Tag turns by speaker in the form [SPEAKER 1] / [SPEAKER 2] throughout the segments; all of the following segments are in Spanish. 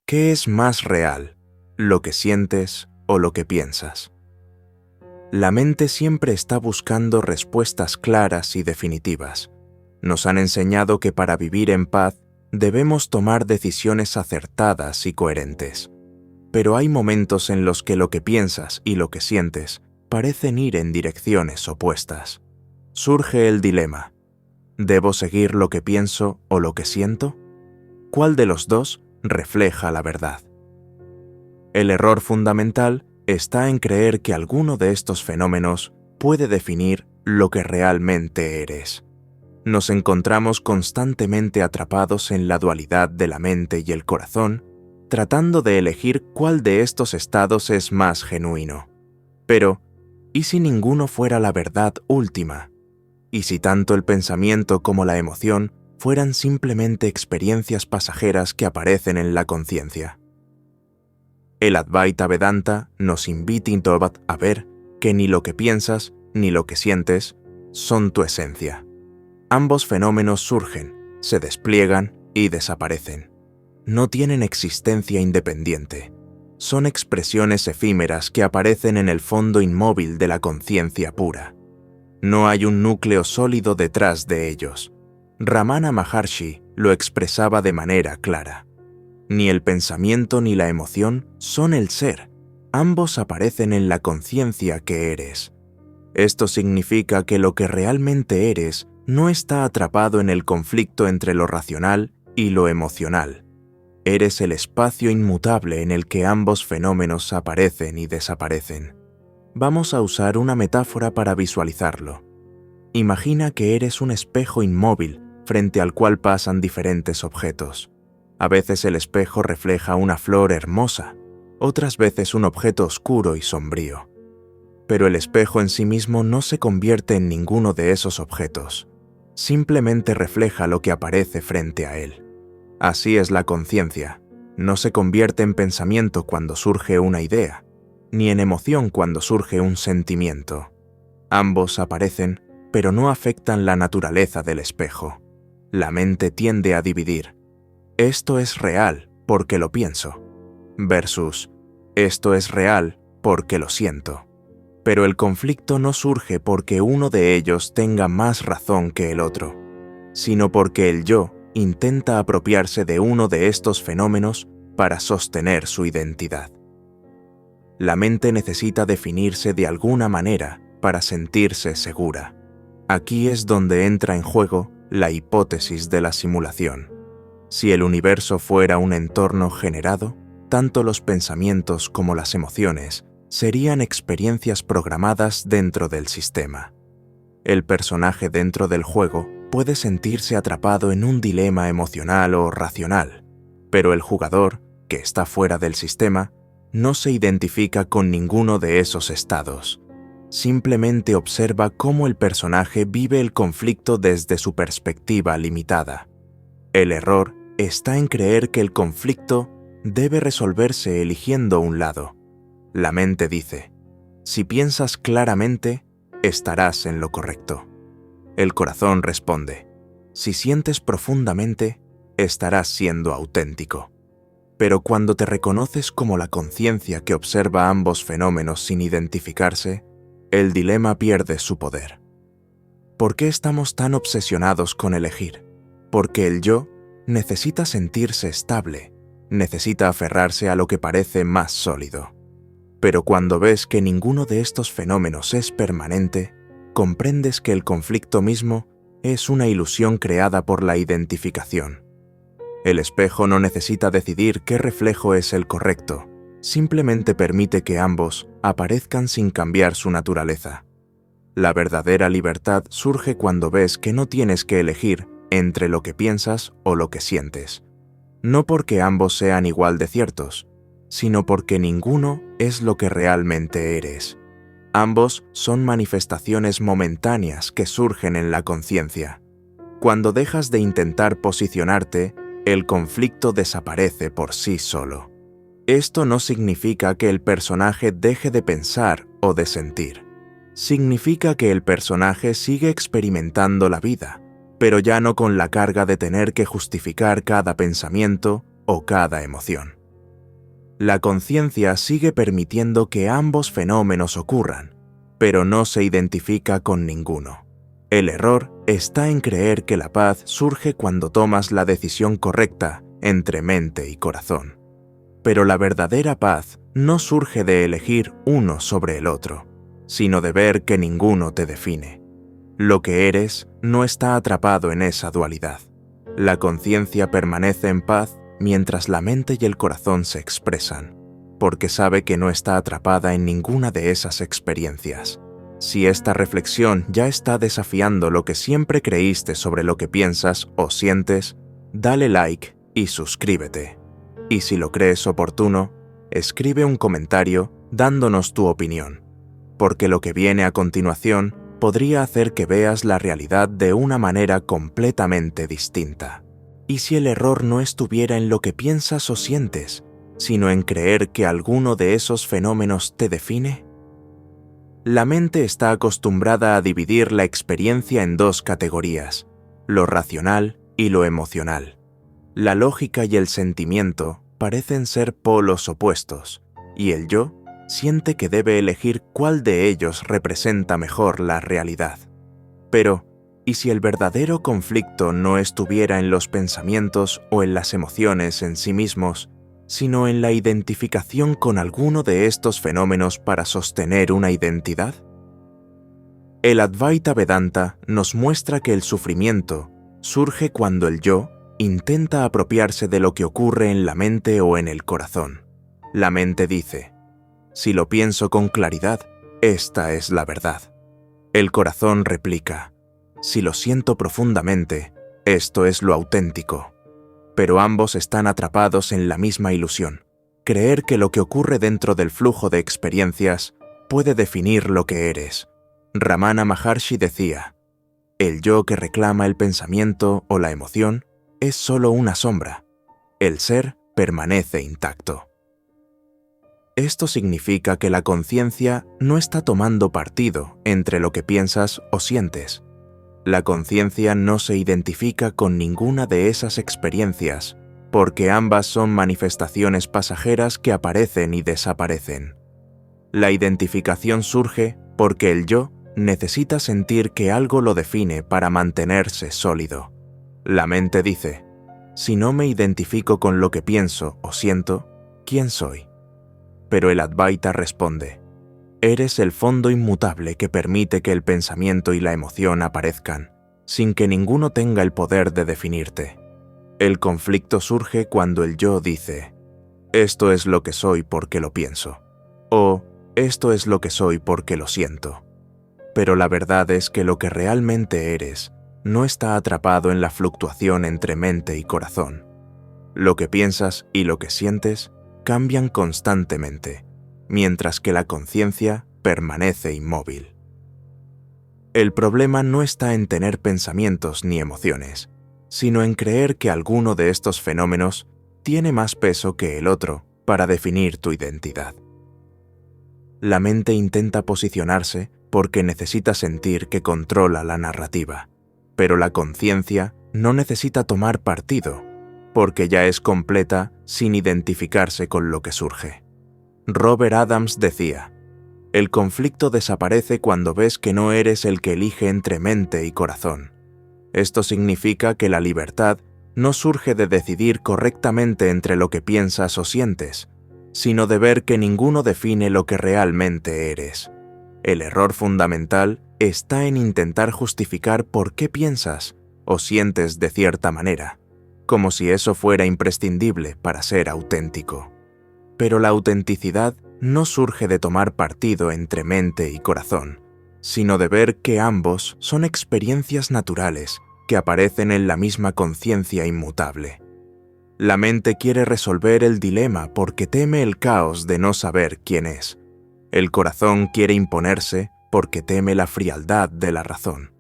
[SPEAKER 1] ¿Qué es más real, lo que sientes o lo que piensas? La mente siempre está buscando respuestas claras y definitivas. Nos han enseñado que para vivir en paz debemos tomar decisiones acertadas y coherentes. Pero hay momentos en los que lo que piensas y lo que sientes parecen ir en direcciones opuestas. Surge el dilema: ¿debo seguir lo que pienso o lo que siento? ¿Cuál de los dos refleja la verdad? El error fundamental está en creer que alguno de estos fenómenos puede definir lo que realmente eres. Nos encontramos constantemente atrapados en la dualidad de la mente y el corazón, tratando de elegir cuál de estos estados es más genuino. Pero, ¿y si ninguno fuera la verdad última? ¿Y si tanto el pensamiento como la emoción fueran simplemente experiencias pasajeras que aparecen en la conciencia? El Advaita Vedanta nos invita a ver que ni lo que piensas ni lo que sientes son tu esencia. Ambos fenómenos surgen, se despliegan y desaparecen. No tienen existencia independiente. Son expresiones efímeras que aparecen en el fondo inmóvil de la conciencia pura. No hay un núcleo sólido detrás de ellos. Ramana Maharshi lo expresaba de manera clara. Ni el pensamiento ni la emoción son el ser. Ambos aparecen en la conciencia que eres. Esto significa que lo que realmente eres no está atrapado en el conflicto entre lo racional y lo emocional. Eres el espacio inmutable en el que ambos fenómenos aparecen y desaparecen. Vamos a usar una metáfora para visualizarlo. Imagina que eres un espejo inmóvil frente al cual pasan diferentes objetos. A veces el espejo refleja una flor hermosa, otras veces un objeto oscuro y sombrío. Pero el espejo en sí mismo no se convierte en ninguno de esos objetos. Simplemente refleja lo que aparece frente a él. Así es la conciencia. No se convierte en pensamiento cuando surge una idea, ni en emoción cuando surge un sentimiento. Ambos aparecen, pero no afectan la naturaleza del espejo. La mente tiende a dividir: esto es real porque lo pienso, versus esto es real porque lo siento. Pero el conflicto no surge porque uno de ellos tenga más razón que el otro, sino porque el yo intenta apropiarse de uno de estos fenómenos para sostener su identidad. La mente necesita definirse de alguna manera para sentirse segura. Aquí es donde entra en juego la hipótesis de la simulación. Si el universo fuera un entorno generado, tanto los pensamientos como las emociones serían experiencias programadas dentro del sistema. El personaje dentro del juego puede sentirse atrapado en un dilema emocional o racional, pero el jugador, que está fuera del sistema, no se identifica con ninguno de esos estados. Simplemente observa cómo el personaje vive el conflicto desde su perspectiva limitada. El error está en creer que el conflicto debe resolverse eligiendo un lado. La mente dice: si piensas claramente, estarás en lo correcto. El corazón responde: si sientes profundamente, estarás siendo auténtico. Pero cuando te reconoces como la conciencia que observa ambos fenómenos sin identificarse, el dilema pierde su poder. ¿Por qué estamos tan obsesionados con elegir? Porque el yo necesita sentirse estable, necesita aferrarse a lo que parece más sólido. Pero cuando ves que ninguno de estos fenómenos es permanente, comprendes que el conflicto mismo es una ilusión creada por la identificación. El espejo no necesita decidir qué reflejo es el correcto, simplemente permite que ambos aparezcan sin cambiar su naturaleza. La verdadera libertad surge cuando ves que no tienes que elegir entre lo que piensas o lo que sientes, no porque ambos sean igual de ciertos, sino porque ninguno es lo que realmente eres. Ambos son manifestaciones momentáneas que surgen en la conciencia. Cuando dejas de intentar posicionarte, el conflicto desaparece por sí solo. Esto no significa que el personaje deje de pensar o de sentir. Significa que el personaje sigue experimentando la vida, pero ya no con la carga de tener que justificar cada pensamiento o cada emoción. La conciencia sigue permitiendo que ambos fenómenos ocurran, pero no se identifica con ninguno. El error está en creer que la paz surge cuando tomas la decisión correcta entre mente y corazón. Pero la verdadera paz no surge de elegir uno sobre el otro, sino de ver que ninguno te define. Lo que eres no está atrapado en esa dualidad. La conciencia permanece en paz mientras la mente y el corazón se expresan, porque sabe que no está atrapada en ninguna de esas experiencias. Si esta reflexión ya está desafiando lo que siempre creíste sobre lo que piensas o sientes, dale like y suscríbete. Y si lo crees oportuno, escribe un comentario dándonos tu opinión, porque lo que viene a continuación podría hacer que veas la realidad de una manera completamente distinta. ¿Y si el error no estuviera en lo que piensas o sientes, sino en creer que alguno de esos fenómenos te define? La mente está acostumbrada a dividir la experiencia en dos categorías, lo racional y lo emocional. La lógica y el sentimiento parecen ser polos opuestos, y el yo siente que debe elegir cuál de ellos representa mejor la realidad. Pero, ¿y si el verdadero conflicto no estuviera en los pensamientos o en las emociones en sí mismos, sino en la identificación con alguno de estos fenómenos para sostener una identidad? El Advaita Vedanta nos muestra que el sufrimiento surge cuando el yo intenta apropiarse de lo que ocurre en la mente o en el corazón. La mente dice: si lo pienso con claridad, esta es la verdad. El corazón replica: si lo siento profundamente, esto es lo auténtico. Pero ambos están atrapados en la misma ilusión, creer que lo que ocurre dentro del flujo de experiencias puede definir lo que eres. Ramana Maharshi decía: el yo que reclama el pensamiento o la emoción es solo una sombra. El ser permanece intacto. Esto significa que la conciencia no está tomando partido entre lo que piensas o sientes. La conciencia no se identifica con ninguna de esas experiencias, porque ambas son manifestaciones pasajeras que aparecen y desaparecen. La identificación surge porque el yo necesita sentir que algo lo define para mantenerse sólido. La mente dice: si no me identifico con lo que pienso o siento, ¿quién soy? Pero el Advaita responde: eres el fondo inmutable que permite que el pensamiento y la emoción aparezcan, sin que ninguno tenga el poder de definirte. El conflicto surge cuando el yo dice: esto es lo que soy porque lo pienso, o esto es lo que soy porque lo siento. Pero la verdad es que lo que realmente eres no está atrapado en la fluctuación entre mente y corazón. Lo que piensas y lo que sientes cambian constantemente, mientras que la conciencia permanece inmóvil. El problema no está en tener pensamientos ni emociones, sino en creer que alguno de estos fenómenos tiene más peso que el otro para definir tu identidad. La mente intenta posicionarse porque necesita sentir que controla la narrativa, pero la conciencia no necesita tomar partido, porque ya es completa sin identificarse con lo que surge. Robert Adams decía: el conflicto desaparece cuando ves que no eres el que elige entre mente y corazón. Esto significa que la libertad no surge de decidir correctamente entre lo que piensas o sientes, sino de ver que ninguno define lo que realmente eres. El error fundamental está en intentar justificar por qué piensas o sientes de cierta manera, como si eso fuera imprescindible para ser auténtico. Pero la autenticidad no surge de tomar partido entre mente y corazón, sino de ver que ambos son experiencias naturales que aparecen en la misma conciencia inmutable. La mente quiere resolver el dilema porque teme el caos de no saber quién es. El corazón quiere imponerse porque teme la frialdad de la razón.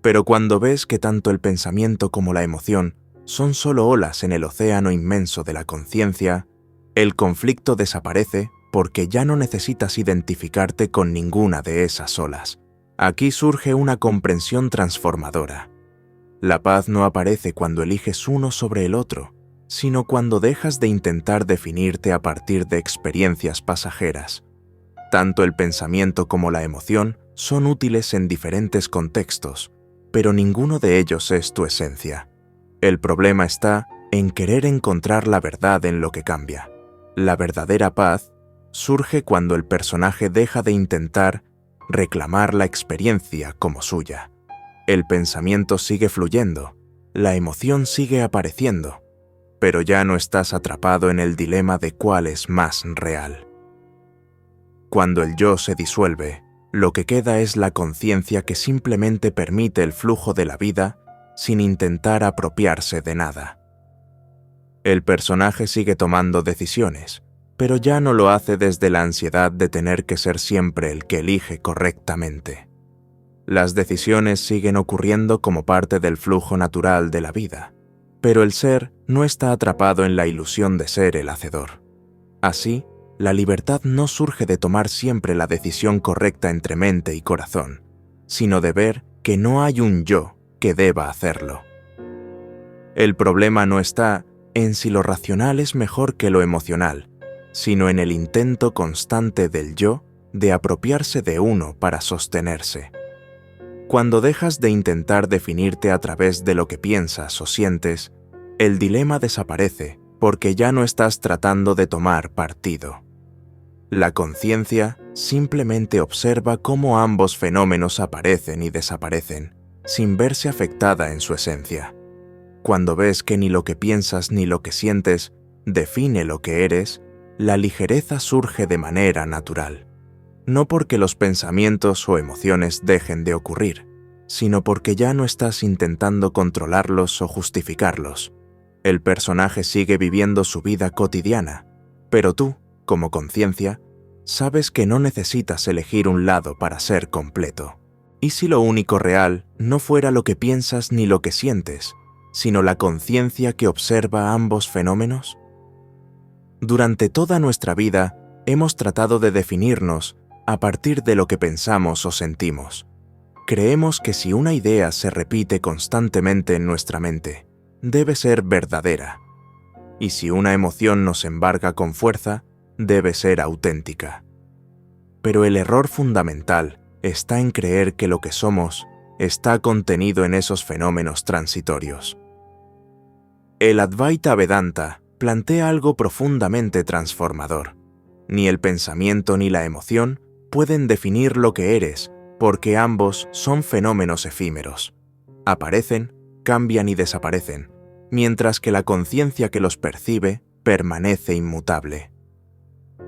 [SPEAKER 1] Pero cuando ves que tanto el pensamiento como la emoción son solo olas en el océano inmenso de la conciencia, el conflicto desaparece porque ya no necesitas identificarte con ninguna de esas olas. Aquí surge una comprensión transformadora. La paz no aparece cuando eliges uno sobre el otro, sino cuando dejas de intentar definirte a partir de experiencias pasajeras. Tanto el pensamiento como la emoción son útiles en diferentes contextos, pero ninguno de ellos es tu esencia. El problema está en querer encontrar la verdad en lo que cambia. La verdadera paz surge cuando el personaje deja de intentar reclamar la experiencia como suya. El pensamiento sigue fluyendo, la emoción sigue apareciendo, pero ya no estás atrapado en el dilema de cuál es más real. Cuando el yo se disuelve, lo que queda es la conciencia que simplemente permite el flujo de la vida sin intentar apropiarse de nada. El personaje sigue tomando decisiones, pero ya no lo hace desde la ansiedad de tener que ser siempre el que elige correctamente. Las decisiones siguen ocurriendo como parte del flujo natural de la vida, pero el ser no está atrapado en la ilusión de ser el hacedor. Así, la libertad no surge de tomar siempre la decisión correcta entre mente y corazón, sino de ver que no hay un yo que deba hacerlo. El problema no está en si lo racional es mejor que lo emocional, sino en el intento constante del yo de apropiarse de uno para sostenerse. Cuando dejas de intentar definirte a través de lo que piensas o sientes, el dilema desaparece porque ya no estás tratando de tomar partido. La conciencia simplemente observa cómo ambos fenómenos aparecen y desaparecen, sin verse afectada en su esencia. Cuando ves que ni lo que piensas ni lo que sientes define lo que eres, la ligereza surge de manera natural. No porque los pensamientos o emociones dejen de ocurrir, sino porque ya no estás intentando controlarlos o justificarlos. El personaje sigue viviendo su vida cotidiana, pero tú, como conciencia, sabes que no necesitas elegir un lado para ser completo. ¿Y si lo único real no fuera lo que piensas ni lo que sientes, sino la conciencia que observa ambos fenómenos? Durante toda nuestra vida hemos tratado de definirnos a partir de lo que pensamos o sentimos. Creemos que si una idea se repite constantemente en nuestra mente, debe ser verdadera. Y si una emoción nos embarga con fuerza, debe ser auténtica. Pero el error fundamental está en creer que lo que somos está contenido en esos fenómenos transitorios. El Advaita Vedanta plantea algo profundamente transformador. Ni el pensamiento ni la emoción pueden definir lo que eres, porque ambos son fenómenos efímeros. Aparecen, cambian y desaparecen, mientras que la conciencia que los percibe permanece inmutable.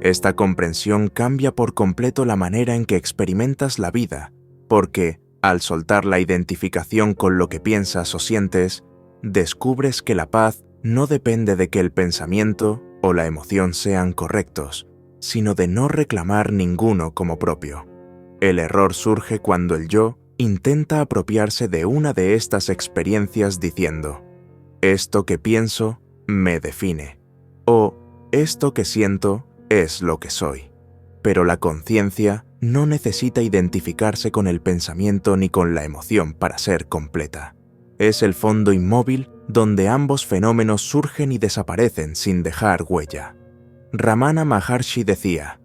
[SPEAKER 1] Esta comprensión cambia por completo la manera en que experimentas la vida, porque, al soltar la identificación con lo que piensas o sientes, descubres que la paz no depende de que el pensamiento o la emoción sean correctos, sino de no reclamar ninguno como propio. El error surge cuando el yo intenta apropiarse de una de estas experiencias diciendo: esto que pienso me define, o esto que siento es lo que soy. Pero la conciencia no necesita identificarse con el pensamiento ni con la emoción para ser completa. Es el fondo inmóvil donde ambos fenómenos surgen y desaparecen sin dejar huella. Ramana Maharshi decía: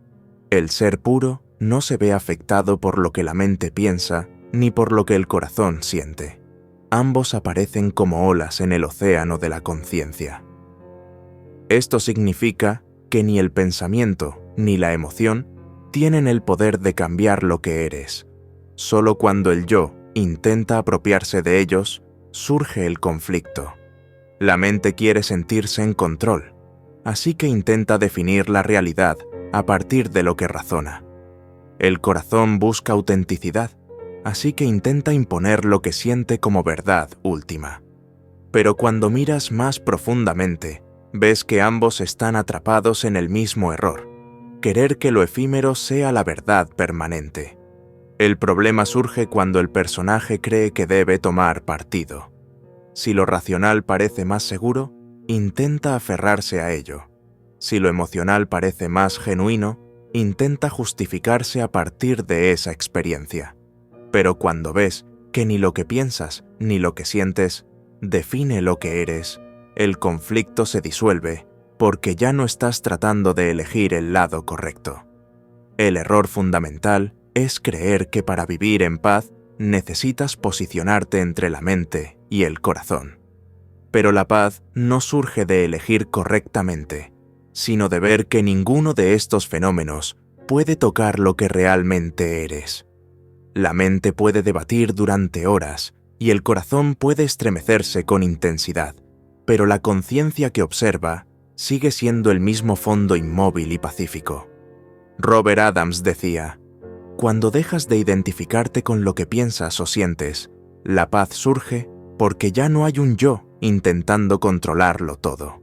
[SPEAKER 1] el ser puro no se ve afectado por lo que la mente piensa ni por lo que el corazón siente. Ambos aparecen como olas en el océano de la conciencia. Esto significa que ni el pensamiento ni la emoción tienen el poder de cambiar lo que eres. Solo cuando el yo intenta apropiarse de ellos, surge el conflicto. La mente quiere sentirse en control, así que intenta definir la realidad a partir de lo que razona. El corazón busca autenticidad, así que intenta imponer lo que siente como verdad última. Pero cuando miras más profundamente, ves que ambos están atrapados en el mismo error: querer que lo efímero sea la verdad permanente. El problema surge cuando el personaje cree que debe tomar partido. Si lo racional parece más seguro, intenta aferrarse a ello. Si lo emocional parece más genuino, intenta justificarse a partir de esa experiencia. Pero cuando ves que ni lo que piensas ni lo que sientes define lo que eres, El conflicto se disuelve porque ya no estás tratando de elegir el lado correcto. El error fundamental es creer que para vivir en paz necesitas posicionarte entre la mente y el corazón. Pero la paz no surge de elegir correctamente, sino de ver que ninguno de estos fenómenos puede tocar lo que realmente eres. La mente puede debatir durante horas y el corazón puede estremecerse con intensidad, pero la conciencia que observa sigue siendo el mismo fondo inmóvil y pacífico. Robert Adams decía: cuando dejas de identificarte con lo que piensas o sientes, la paz surge porque ya no hay un yo intentando controlarlo todo.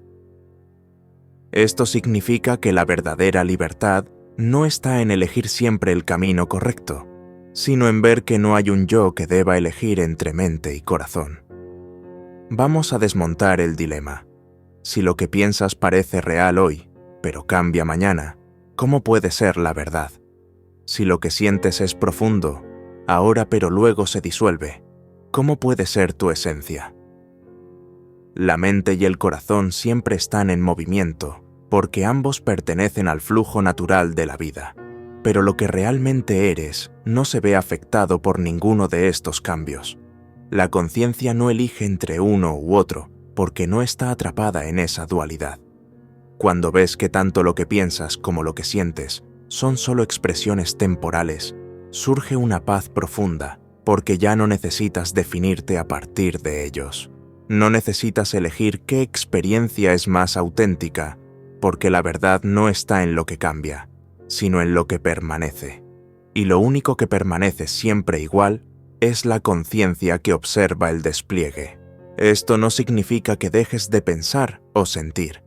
[SPEAKER 1] Esto significa que la verdadera libertad no está en elegir siempre el camino correcto, sino en ver que no hay un yo que deba elegir entre mente y corazón. Vamos a desmontar el dilema. Si lo que piensas parece real hoy, pero cambia mañana, ¿cómo puede ser la verdad? Si lo que sientes es profundo, ahora pero luego se disuelve, ¿cómo puede ser tu esencia? La mente y el corazón siempre están en movimiento, porque ambos pertenecen al flujo natural de la vida. Pero lo que realmente eres no se ve afectado por ninguno de estos cambios. La conciencia no elige entre uno u otro, porque no está atrapada en esa dualidad. Cuando ves que tanto lo que piensas como lo que sientes son solo expresiones temporales, surge una paz profunda, porque ya no necesitas definirte a partir de ellos. No necesitas elegir qué experiencia es más auténtica, porque la verdad no está en lo que cambia, sino en lo que permanece. Y lo único que permanece siempre igual es la conciencia que observa el despliegue. Esto no significa que dejes de pensar o sentir.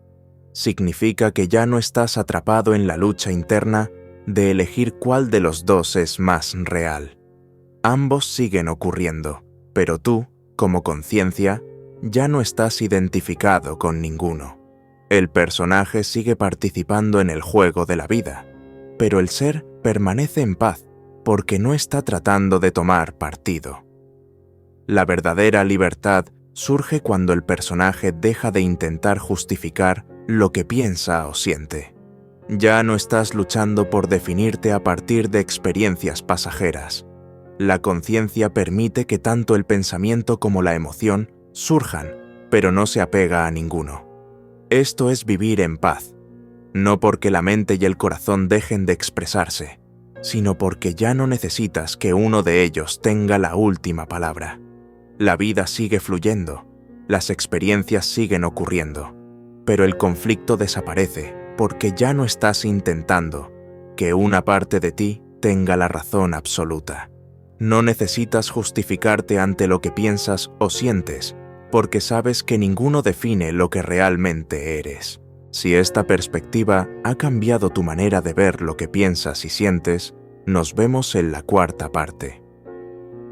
[SPEAKER 1] Significa que ya no estás atrapado en la lucha interna de elegir cuál de los dos es más real. Ambos siguen ocurriendo, pero tú, como conciencia, ya no estás identificado con ninguno. El personaje sigue participando en el juego de la vida, pero el ser permanece en paz porque no está tratando de tomar partido. La verdadera libertad surge cuando el personaje deja de intentar justificar lo que piensa o siente. Ya no estás luchando por definirte a partir de experiencias pasajeras. La conciencia permite que tanto el pensamiento como la emoción surjan, pero no se apega a ninguno. Esto es vivir en paz, no porque la mente y el corazón dejen de expresarse, sino porque ya no necesitas que uno de ellos tenga la última palabra. La vida sigue fluyendo, las experiencias siguen ocurriendo, pero el conflicto desaparece porque ya no estás intentando que una parte de ti tenga la razón absoluta. No necesitas justificarte ante lo que piensas o sientes, porque sabes que ninguno define lo que realmente eres. Si esta perspectiva ha cambiado tu manera de ver lo que piensas y sientes, nos vemos en la cuarta parte.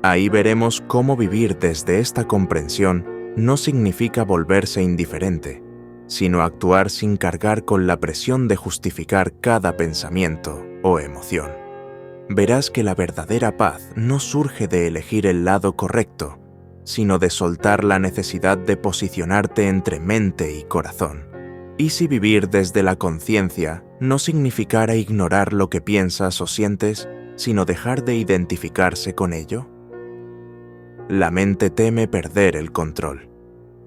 [SPEAKER 1] Ahí veremos cómo vivir desde esta comprensión no significa volverse indiferente, sino actuar sin cargar con la presión de justificar cada pensamiento o emoción. Verás que la verdadera paz no surge de elegir el lado correcto, sino de soltar la necesidad de posicionarte entre mente y corazón. ¿Y si vivir desde la conciencia no significara ignorar lo que piensas o sientes, sino dejar de identificarse con ello? La mente teme perder el control.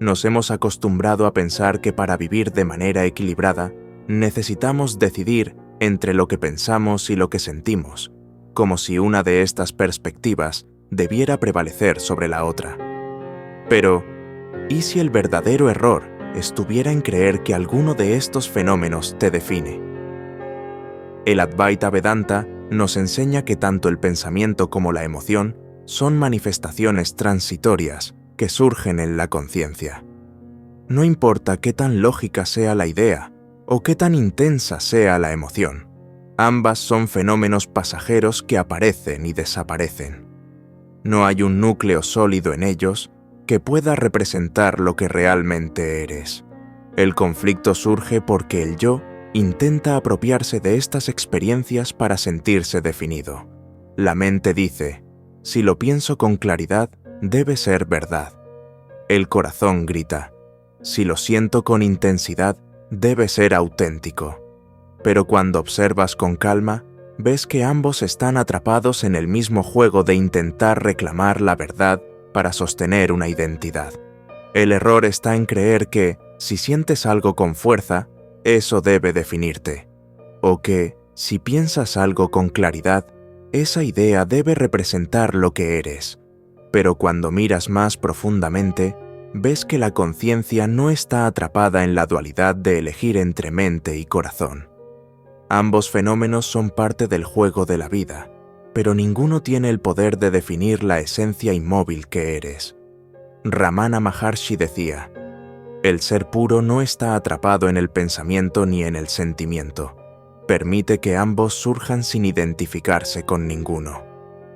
[SPEAKER 1] Nos hemos acostumbrado a pensar que para vivir de manera equilibrada necesitamos decidir entre lo que pensamos y lo que sentimos, como si una de estas perspectivas debiera prevalecer sobre la otra. Pero, ¿y si el verdadero error estuviera en creer que alguno de estos fenómenos te define? El Advaita Vedanta nos enseña que tanto el pensamiento como la emoción son manifestaciones transitorias que surgen en la conciencia. No importa qué tan lógica sea la idea o qué tan intensa sea la emoción, ambas son fenómenos pasajeros que aparecen y desaparecen. No hay un núcleo sólido en ellos que pueda representar lo que realmente eres. El conflicto surge porque el yo intenta apropiarse de estas experiencias para sentirse definido. La mente dice: si lo pienso con claridad, debe ser verdad. El corazón grita: Si lo siento con intensidad, debe ser auténtico. Pero cuando observas con calma, ves que ambos están atrapados en el mismo juego de intentar reclamar la verdad para sostener una identidad. El error está en creer que, si sientes algo con fuerza, eso debe definirte. O que, si piensas algo con claridad, esa idea debe representar lo que eres. Pero cuando miras más profundamente, ves que la conciencia no está atrapada en la dualidad de elegir entre mente y corazón. Ambos fenómenos son parte del juego de la vida, pero ninguno tiene el poder de definir la esencia inmóvil que eres. Ramana Maharshi decía: el ser puro no está atrapado en el pensamiento ni en el sentimiento. Permite que ambos surjan sin identificarse con ninguno.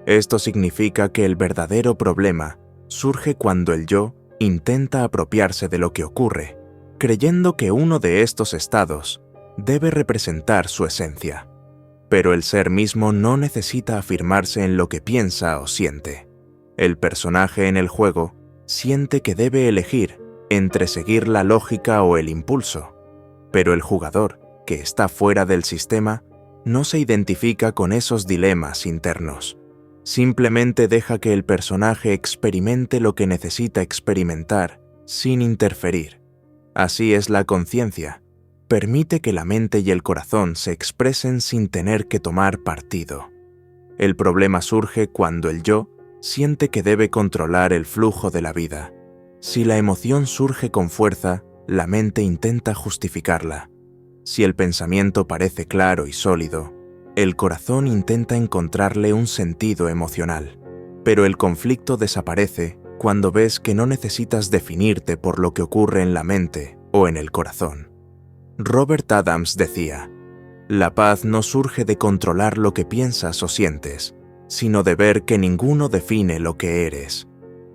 [SPEAKER 1] Esto significa que el verdadero problema surge cuando el yo intenta apropiarse de lo que ocurre, creyendo que uno de estos estados debe representar su esencia. Pero el ser mismo no necesita afirmarse en lo que piensa o siente. El personaje en el juego siente que debe elegir entre seguir la lógica o el impulso, pero el jugador, que está fuera del sistema, no se identifica con esos dilemas internos. Simplemente deja que el personaje experimente lo que necesita experimentar, sin interferir. Así es la conciencia. Permite que la mente y el corazón se expresen sin tener que tomar partido. El problema surge cuando el yo siente que debe controlar el flujo de la vida. Si la emoción surge con fuerza, la mente intenta justificarla. Si el pensamiento parece claro y sólido, el corazón intenta encontrarle un sentido emocional. Pero el conflicto desaparece cuando ves que no necesitas definirte por lo que ocurre en la mente o en el corazón. Robert Adams decía: la paz no surge de controlar lo que piensas o sientes, sino de ver que ninguno define lo que eres.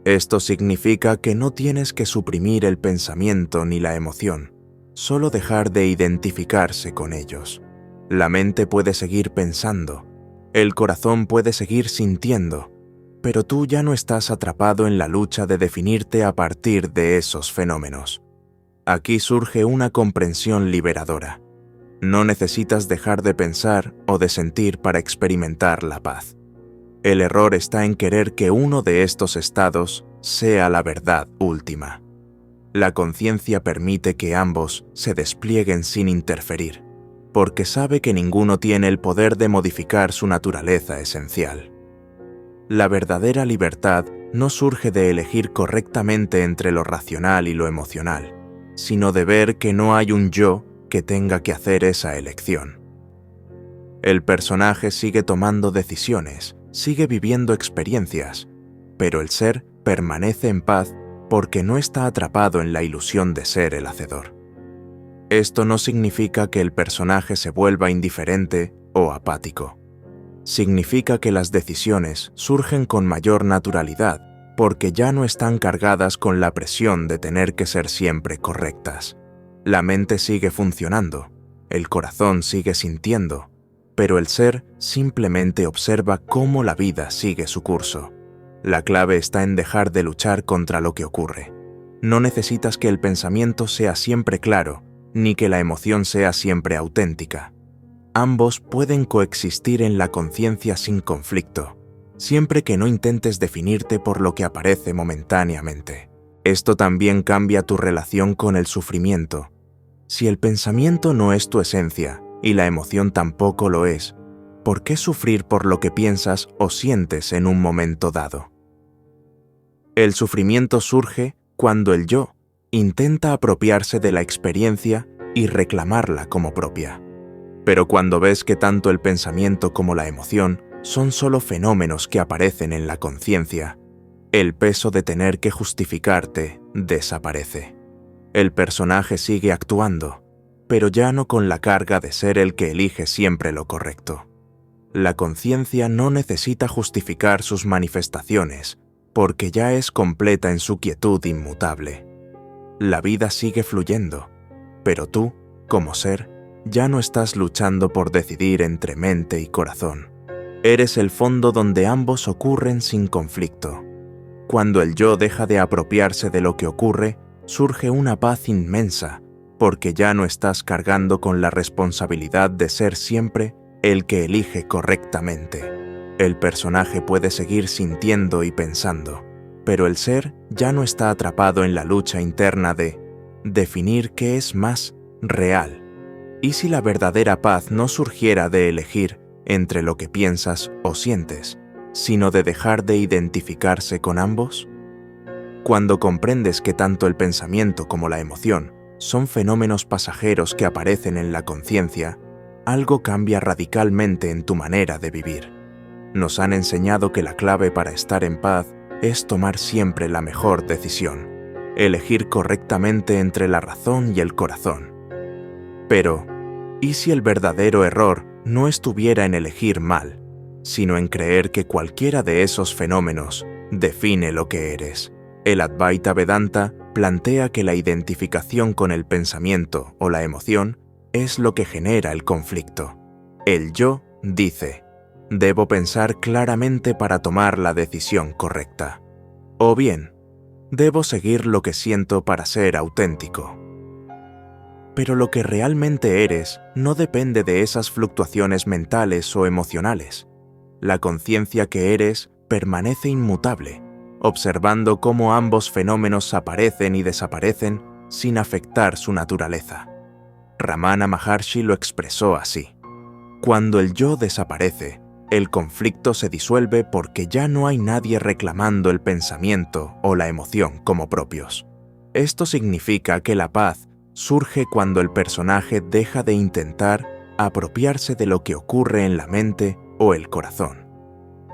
[SPEAKER 1] Esto significa que no tienes que suprimir el pensamiento ni la emoción, solo dejar de identificarse con ellos. La mente puede seguir pensando, el corazón puede seguir sintiendo, pero tú ya no estás atrapado en la lucha de definirte a partir de esos fenómenos. Aquí surge una comprensión liberadora. No necesitas dejar de pensar o de sentir para experimentar la paz. El error está en querer que uno de estos estados sea la verdad última. La conciencia permite que ambos se desplieguen sin interferir, porque sabe que ninguno tiene el poder de modificar su naturaleza esencial. La verdadera libertad no surge de elegir correctamente entre lo racional y lo emocional, sino de ver que no hay un yo que tenga que hacer esa elección. El personaje sigue tomando decisiones, sigue viviendo experiencias, pero el ser permanece en paz porque no está atrapado en la ilusión de ser el hacedor. Esto no significa que el personaje se vuelva indiferente o apático. Significa que las decisiones surgen con mayor naturalidad porque ya no están cargadas con la presión de tener que ser siempre correctas. La mente sigue funcionando, el corazón sigue sintiendo, pero el ser simplemente observa cómo la vida sigue su curso. La clave está en dejar de luchar contra lo que ocurre. No necesitas que el pensamiento sea siempre claro, ni que la emoción sea siempre auténtica. Ambos pueden coexistir en la conciencia sin conflicto, siempre que no intentes definirte por lo que aparece momentáneamente. Esto también cambia tu relación con el sufrimiento. Si el pensamiento no es tu esencia y la emoción tampoco lo es, ¿por qué sufrir por lo que piensas o sientes en un momento dado? El sufrimiento surge cuando el yo intenta apropiarse de la experiencia y reclamarla como propia. Pero cuando ves que tanto el pensamiento como la emoción son solo fenómenos que aparecen en la conciencia, el peso de tener que justificarte desaparece. El personaje sigue actuando, pero ya no con la carga de ser el que elige siempre lo correcto. La conciencia no necesita justificar sus manifestaciones, porque ya es completa en su quietud inmutable. La vida sigue fluyendo, pero tú, como ser, ya no estás luchando por decidir entre mente y corazón. Eres el fondo donde ambos ocurren sin conflicto. Cuando el yo deja de apropiarse de lo que ocurre, surge una paz inmensa, porque ya no estás cargando con la responsabilidad de ser siempre el que elige correctamente. El personaje puede seguir sintiendo y pensando, pero el ser ya no está atrapado en la lucha interna de definir qué es más real. ¿Y si la verdadera paz no surgiera de elegir entre lo que piensas o sientes, sino de dejar de identificarse con ambos? Cuando comprendes que tanto el pensamiento como la emoción son fenómenos pasajeros que aparecen en la conciencia, algo cambia radicalmente en tu manera de vivir. Nos han enseñado que la clave para estar en paz es tomar siempre la mejor decisión, elegir correctamente entre la razón y el corazón. Pero, ¿y si el verdadero error no estuviera en elegir mal, sino en creer que cualquiera de esos fenómenos define lo que eres? El Advaita Vedanta plantea que la identificación con el pensamiento o la emoción es lo que genera el conflicto. El yo dice: debo pensar claramente para tomar la decisión correcta. O bien, debo seguir lo que siento para ser auténtico. Pero lo que realmente eres no depende de esas fluctuaciones mentales o emocionales. La conciencia que eres permanece inmutable, observando cómo ambos fenómenos aparecen y desaparecen sin afectar su naturaleza. Ramana Maharshi lo expresó así: cuando el yo desaparece, el conflicto se disuelve porque ya no hay nadie reclamando el pensamiento o la emoción como propios. Esto significa que la paz surge cuando el personaje deja de intentar apropiarse de lo que ocurre en la mente o el corazón.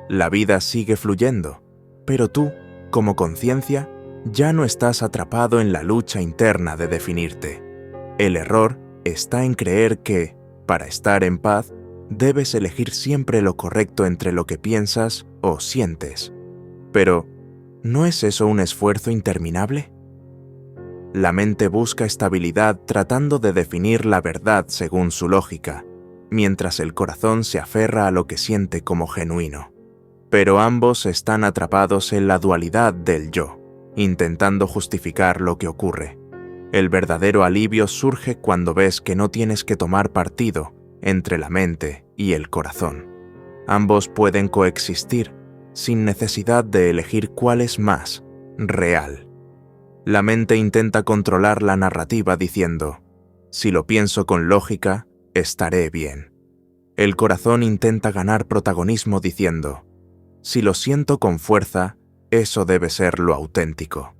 [SPEAKER 1] La vida sigue fluyendo, pero tú, como conciencia, ya no estás atrapado en la lucha interna de definirte. El error está en creer que, para estar en paz, debes elegir siempre lo correcto entre lo que piensas o sientes. Pero, ¿no es eso un esfuerzo interminable? La mente busca estabilidad tratando de definir la verdad según su lógica, mientras el corazón se aferra a lo que siente como genuino. Pero ambos están atrapados en la dualidad del yo, intentando justificar lo que ocurre. El verdadero alivio surge cuando ves que no tienes que tomar partido entre la mente y el corazón. Ambos pueden coexistir sin necesidad de elegir cuál es más real. La mente intenta controlar la narrativa diciendo: si lo pienso con lógica, estaré bien. El corazón intenta ganar protagonismo diciendo: si lo siento con fuerza, eso debe ser lo auténtico.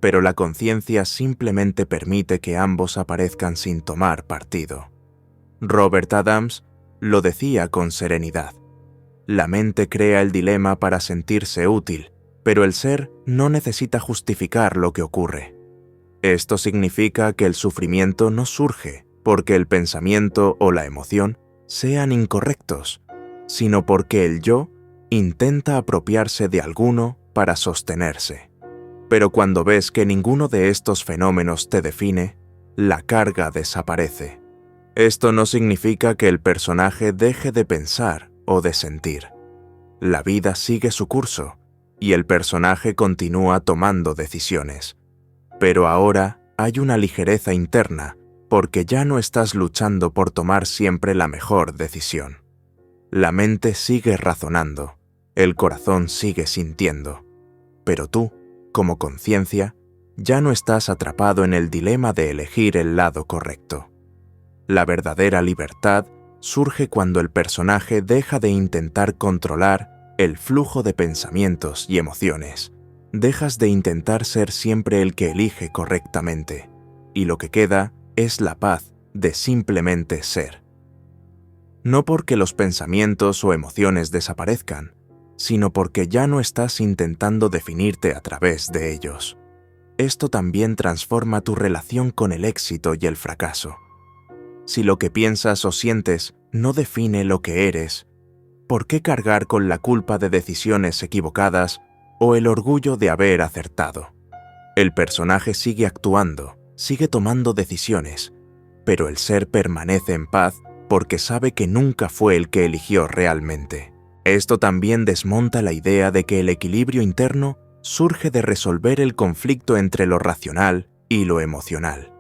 [SPEAKER 1] Pero la conciencia simplemente permite que ambos aparezcan sin tomar partido. Robert Adams lo decía con serenidad: la mente crea el dilema para sentirse útil, pero el ser no necesita justificar lo que ocurre. Esto significa que el sufrimiento no surge porque el pensamiento o la emoción sean incorrectos, sino porque el yo intenta apropiarse de alguno para sostenerse. Pero cuando ves que ninguno de estos fenómenos te define, la carga desaparece. Esto no significa que el personaje deje de pensar o de sentir. La vida sigue su curso y el personaje continúa tomando decisiones. Pero ahora hay una ligereza interna porque ya no estás luchando por tomar siempre la mejor decisión. La mente sigue razonando, el corazón sigue sintiendo, pero tú, como conciencia, ya no estás atrapado en el dilema de elegir el lado correcto. La verdadera libertad surge cuando el personaje deja de intentar controlar el flujo de pensamientos y emociones. Dejas de intentar ser siempre el que elige correctamente, y lo que queda es la paz de simplemente ser. No porque los pensamientos o emociones desaparezcan, sino porque ya no estás intentando definirte a través de ellos. Esto también transforma tu relación con el éxito y el fracaso. Si lo que piensas o sientes no define lo que eres, ¿por qué cargar con la culpa de decisiones equivocadas o el orgullo de haber acertado? El personaje sigue actuando, sigue tomando decisiones, pero el ser permanece en paz porque sabe que nunca fue el que eligió realmente. Esto también desmonta la idea de que el equilibrio interno surge de resolver el conflicto entre lo racional y lo emocional.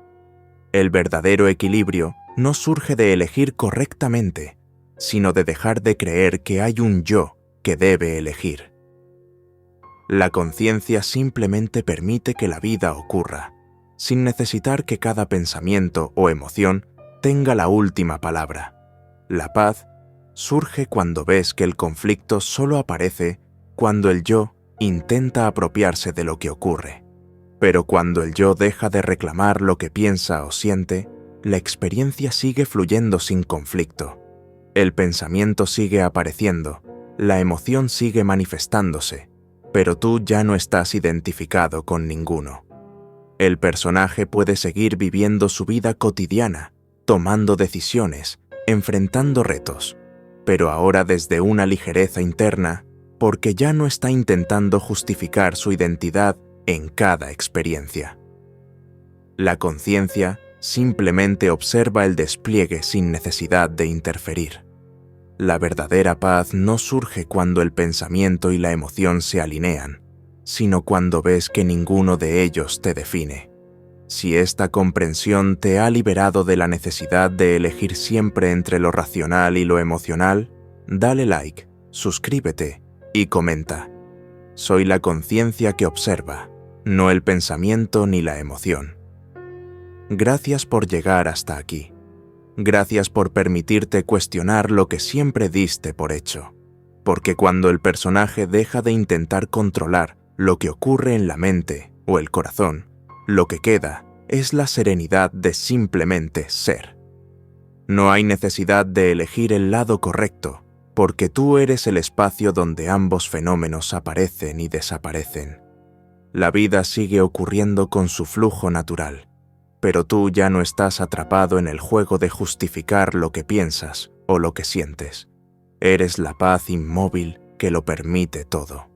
[SPEAKER 1] El verdadero equilibrio no surge de elegir correctamente, sino de dejar de creer que hay un yo que debe elegir. La conciencia simplemente permite que la vida ocurra, sin necesitar que cada pensamiento o emoción tenga la última palabra. La paz surge cuando ves que el conflicto solo aparece cuando el yo intenta apropiarse de lo que ocurre. Pero cuando el yo deja de reclamar lo que piensa o siente, la experiencia sigue fluyendo sin conflicto. El pensamiento sigue apareciendo, la emoción sigue manifestándose, pero tú ya no estás identificado con ninguno. El personaje puede seguir viviendo su vida cotidiana, tomando decisiones, enfrentando retos, pero ahora desde una ligereza interna, porque ya no está intentando justificar su identidad en cada experiencia. La conciencia simplemente observa el despliegue sin necesidad de interferir. La verdadera paz no surge cuando el pensamiento y la emoción se alinean, sino cuando ves que ninguno de ellos te define. Si esta comprensión te ha liberado de la necesidad de elegir siempre entre lo racional y lo emocional, dale like, suscríbete y comenta. Soy la conciencia que observa, no el pensamiento ni la emoción. Gracias por llegar hasta aquí. Gracias por permitirte cuestionar lo que siempre diste por hecho. Porque cuando el personaje deja de intentar controlar lo que ocurre en la mente o el corazón, lo que queda es la serenidad de simplemente ser. No hay necesidad de elegir el lado correcto, porque tú eres el espacio donde ambos fenómenos aparecen y desaparecen. La vida sigue ocurriendo con su flujo natural, pero tú ya no estás atrapado en el juego de justificar lo que piensas o lo que sientes. Eres la paz inmóvil que lo permite todo.